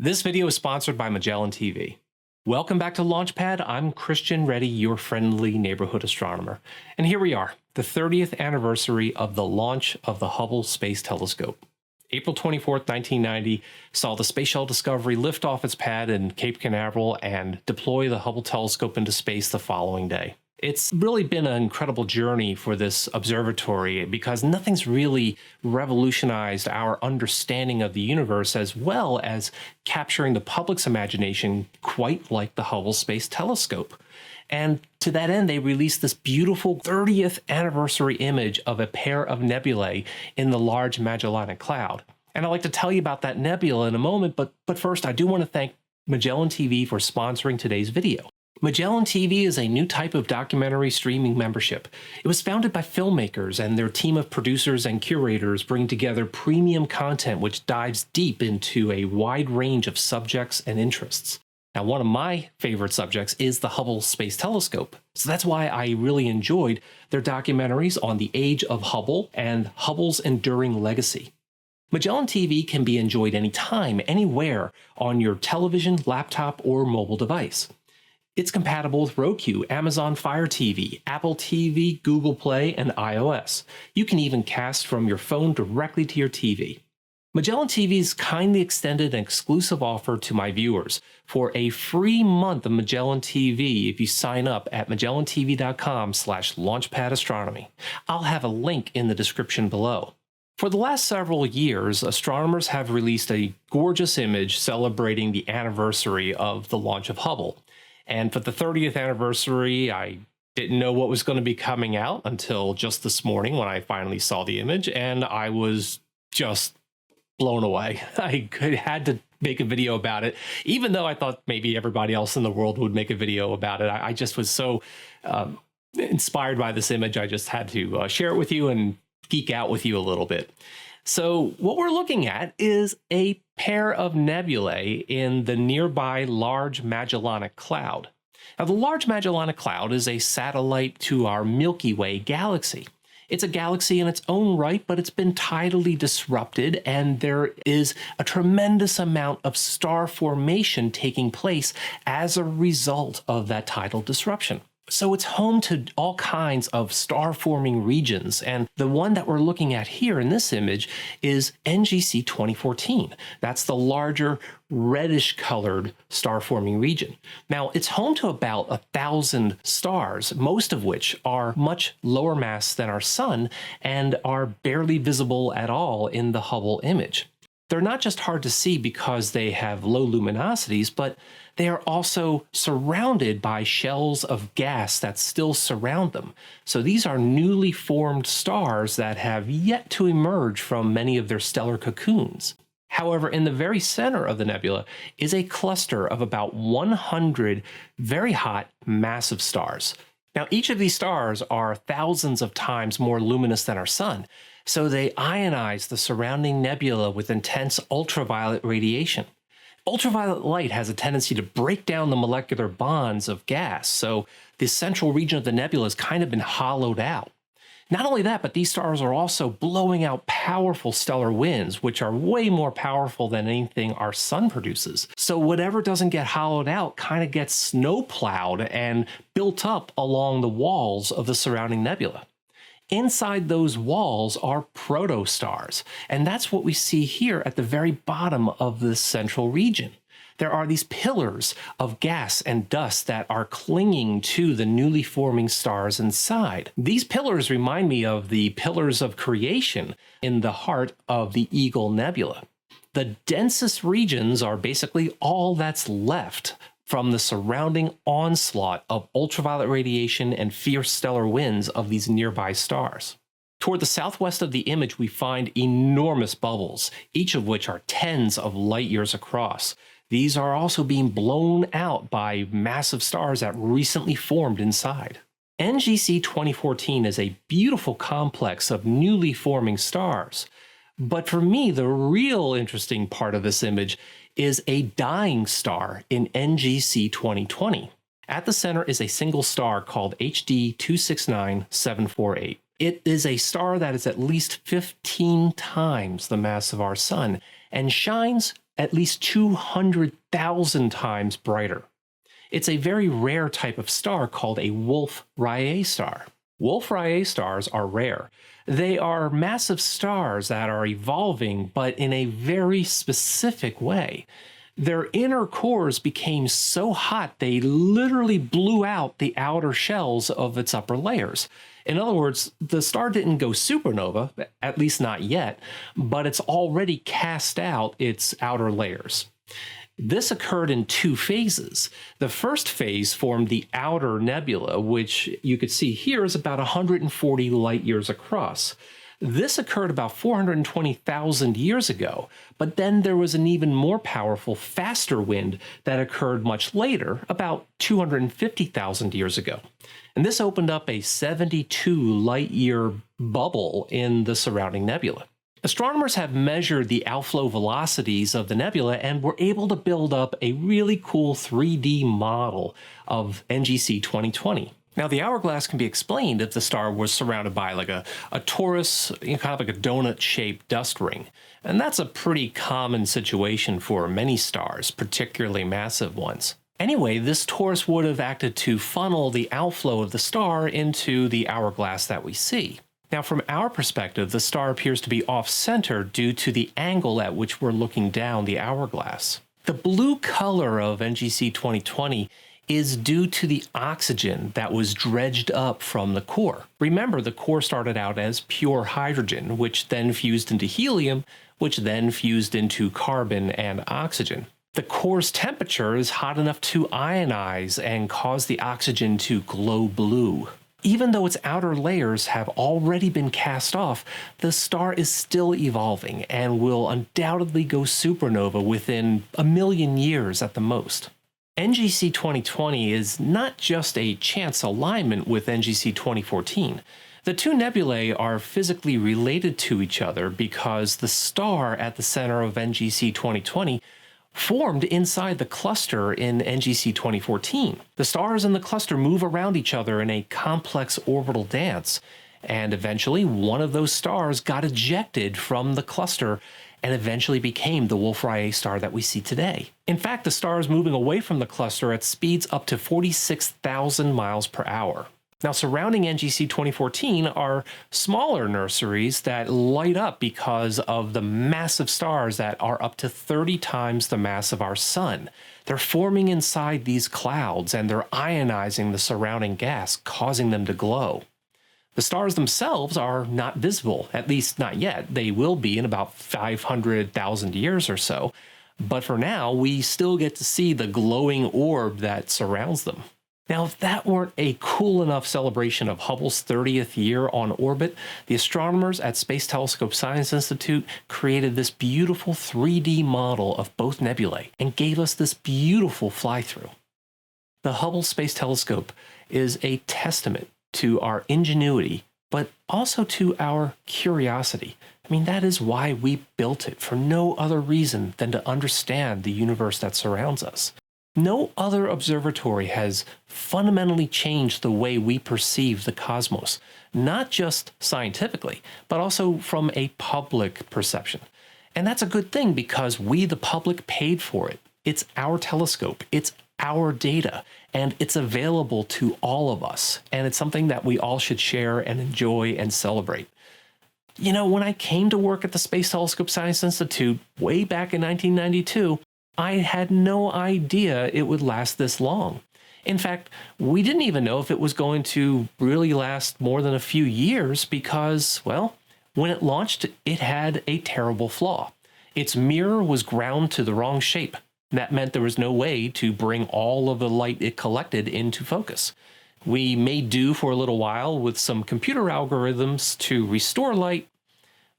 This video is sponsored by Magellan TV. Welcome back to Launchpad. I'm Christian Reddy, your friendly neighborhood astronomer. And here we are, the 30th anniversary of the launch of the Hubble Space Telescope. April 24th, 1990, saw the Space Shuttle Discovery lift off its pad in Cape Canaveral and deploy the Hubble telescope into space the following day. It's really been an incredible journey for this observatory because nothing's really revolutionized our understanding of the universe as well as capturing the public's imagination quite like the Hubble Space Telescope. And to that end, they released this beautiful 30th anniversary image of a pair of nebulae in the Large Magellanic Cloud. And I'd like to tell you about that nebula in a moment, but first I do want to thank Magellan TV for sponsoring today's video. Magellan TV is a new type of documentary streaming membership. It was founded by filmmakers, and their team of producers and curators bring together premium content which dives deep into a wide range of subjects and interests. Now, one of my favorite subjects is the Hubble Space Telescope. So that's why I really enjoyed their documentaries on the age of Hubble and Hubble's enduring legacy. Magellan TV can be enjoyed anytime, anywhere on your television, laptop, or mobile device. It's compatible with Roku, Amazon Fire TV, Apple TV, Google Play, and iOS. You can even cast from your phone directly to your TV. Magellan TV's kindly extended an exclusive offer to my viewers for a free month of Magellan TV if you sign up at magellantv.com/launchpadastronomy. I'll have a link in the description below. For the last several years, astronomers have released a gorgeous image celebrating the anniversary of the launch of Hubble. And for the 30th anniversary, I didn't know what was going to be coming out until just this morning when I finally saw the image, and I was just blown away. I had to make a video about it, even though I thought maybe everybody else in the world would make a video about it. I just was so inspired by this image, I just had to share it with you and geek out with you a little bit. So what we're looking at is a pair of nebulae in the nearby Large Magellanic Cloud. Now, the Large Magellanic Cloud is a satellite to our Milky Way galaxy. It's a galaxy in its own right, but it's been tidally disrupted, and there is a tremendous amount of star formation taking place as a result of that tidal disruption. So it's home to all kinds of star-forming regions, and the one that we're looking at here in this image is NGC 2014. That's the larger reddish-colored star-forming region. Now, it's home to about 1,000 stars, most of which are much lower mass than our Sun and are barely visible at all in the Hubble image. They're not just hard to see because they have low luminosities, but they are also surrounded by shells of gas that still surround them. So these are newly formed stars that have yet to emerge from many of their stellar cocoons. However, in the very center of the nebula is a cluster of about 100 very hot, massive stars. Now, each of these stars are thousands of times more luminous than our Sun, so they ionize the surrounding nebula with intense ultraviolet radiation. Ultraviolet light has a tendency to break down the molecular bonds of gas, so the central region of the nebula has kind of been hollowed out. Not only that, but these stars are also blowing out powerful stellar winds, which are way more powerful than anything our Sun produces. So whatever doesn't get hollowed out kind of gets snowplowed and built up along the walls of the surrounding nebula. Inside those walls are protostars, and that's what we see here at the very bottom of this central region. There are these pillars of gas and dust that are clinging to the newly forming stars inside. These pillars remind me of the pillars of creation in the heart of the Eagle Nebula. The densest regions are basically all that's left from the surrounding onslaught of ultraviolet radiation and fierce stellar winds of these nearby stars. Toward the southwest of the image, we find enormous bubbles, each of which are tens of light years across. These are also being blown out by massive stars that recently formed inside. NGC 2014 is a beautiful complex of newly forming stars. But for me, the real interesting part of this image is a dying star in NGC 2020. At the center is a single star called HD 269748. It is a star that is at least 15 times the mass of our Sun and shines at least 200,000 times brighter. It's a very rare type of star called a Wolf-Rayet star. Wolf-Rayet stars are rare. They are massive stars that are evolving, but in a very specific way. Their inner cores became so hot they literally blew out the outer shells of its upper layers. In other words, the star didn't go supernova, at least not yet, but it's already cast out its outer layers. This occurred in two phases. The first phase formed the outer nebula, which you could see here is about 140 light years across. This occurred about 420,000 years ago, but then there was an even more powerful, faster wind that occurred much later, about 250,000 years ago. And this opened up a 72 light-year bubble in the surrounding nebula. Astronomers have measured the outflow velocities of the nebula and were able to build up a really cool 3D model of NGC 2020. Now, the hourglass can be explained if the star was surrounded by like a torus, kind of like a donut-shaped dust ring. And that's a pretty common situation for many stars, particularly massive ones. Anyway, this torus would have acted to funnel the outflow of the star into the hourglass that we see. Now, from our perspective, the star appears to be off-center due to the angle at which we're looking down the hourglass. The blue color of NGC 2020 is due to the oxygen that was dredged up from the core. Remember, the core started out as pure hydrogen, which then fused into helium, which then fused into carbon and oxygen. The core's temperature is hot enough to ionize and cause the oxygen to glow blue. Even though its outer layers have already been cast off, the star is still evolving and will undoubtedly go supernova within 1 million years at the most. NGC 2020 is not just a chance alignment with NGC 2014. The two nebulae are physically related to each other because the star at the center of NGC 2020 formed inside the cluster in NGC 2014. The stars in the cluster move around each other in a complex orbital dance, and eventually one of those stars got ejected from the cluster and eventually became the Wolf-Rayet star that we see today. In fact, the star is moving away from the cluster at speeds up to 46,000 miles per hour. Now, surrounding NGC 2014 are smaller nurseries that light up because of the massive stars that are up to 30 times the mass of our sun. They're forming inside these clouds and they're ionizing the surrounding gas, causing them to glow. The stars themselves are not visible, at least not yet. They will be in about 500,000 years or so. But for now, we still get to see the glowing orb that surrounds them. Now, if that weren't a cool enough celebration of Hubble's 30th year on orbit, the astronomers at Space Telescope Science Institute created this beautiful 3D model of both nebulae and gave us this beautiful fly-through. The Hubble Space Telescope is a testament to our ingenuity, but also to our curiosity. I mean, that is why we built it, for no other reason than to understand the universe that surrounds us. No other observatory has fundamentally changed the way we perceive the cosmos, not just scientifically, but also from a public perception. And that's a good thing because we, the public, paid for it. It's our telescope, it's our data, and it's available to all of us. And it's something that we all should share and enjoy and celebrate. You know, when I came to work at the Space Telescope Science Institute way back in 1992, I had no idea it would last this long. In fact, we didn't even know if it was going to really last more than a few years because, well, when it launched, it had a terrible flaw. Its mirror was ground to the wrong shape. That meant there was no way to bring all of the light it collected into focus. We made do for a little while with some computer algorithms to restore light,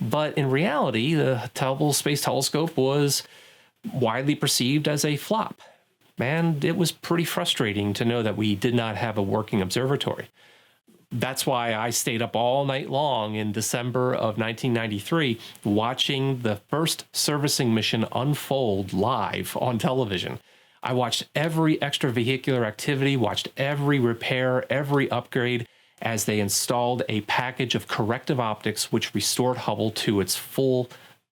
but in reality, the Hubble Space Telescope was widely perceived as a flop. And it was pretty frustrating to know that we did not have a working observatory. That's why I stayed up all night long in December of 1993 watching the first servicing mission unfold live on television. I watched every extravehicular activity, watched every repair, every upgrade as they installed a package of corrective optics which restored Hubble to its full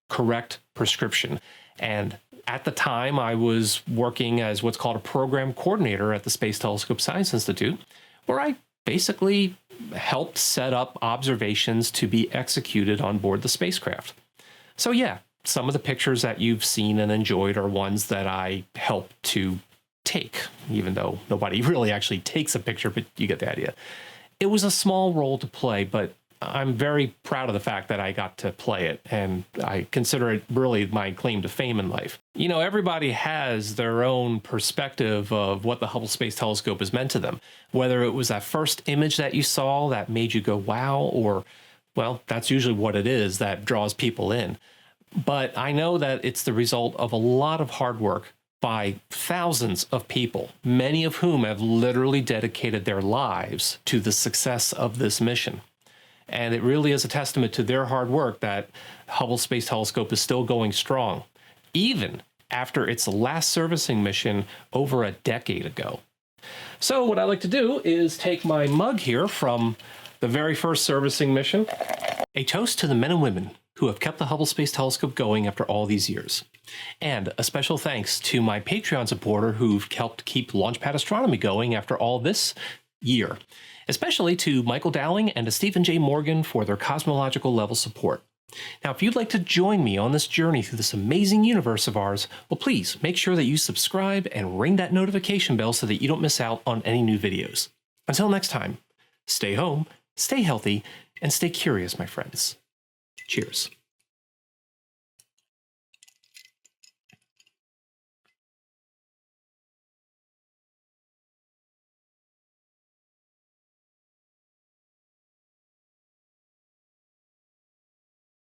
correct prescription. And At the time, I was working as what's called a program coordinator at the Space Telescope Science Institute, where I basically helped set up observations to be executed on board the spacecraft. So yeah, some of the pictures that you've seen and enjoyed are ones that I helped to take, even though nobody really actually takes a picture, but you get the idea. It was a small role to play, but I'm very proud of the fact that I got to play it, and I consider it really my claim to fame in life. You know, everybody has their own perspective of what the Hubble Space Telescope has meant to them, whether it was that first image that you saw that made you go, wow, or, well, that's usually what it is that draws people in. But I know that it's the result of a lot of hard work by thousands of people, many of whom have literally dedicated their lives to the success of this mission. And it really is a testament to their hard work that Hubble Space Telescope is still going strong, even after its last servicing mission over a decade ago. So what I like to do is take my mug here from the very first servicing mission, a toast to the men and women who have kept the Hubble Space Telescope going after all these years. And a special thanks to my Patreon supporter who've helped keep Launchpad Astronomy going after all this year, especially to Michael Dowling and to Stephen J. Morgan for their cosmological level support. Now, if you'd like to join me on this journey through this amazing universe of ours, well, please make sure that you subscribe and ring that notification bell so that you don't miss out on any new videos. Until next time, stay home, stay healthy, and stay curious, my friends. Cheers.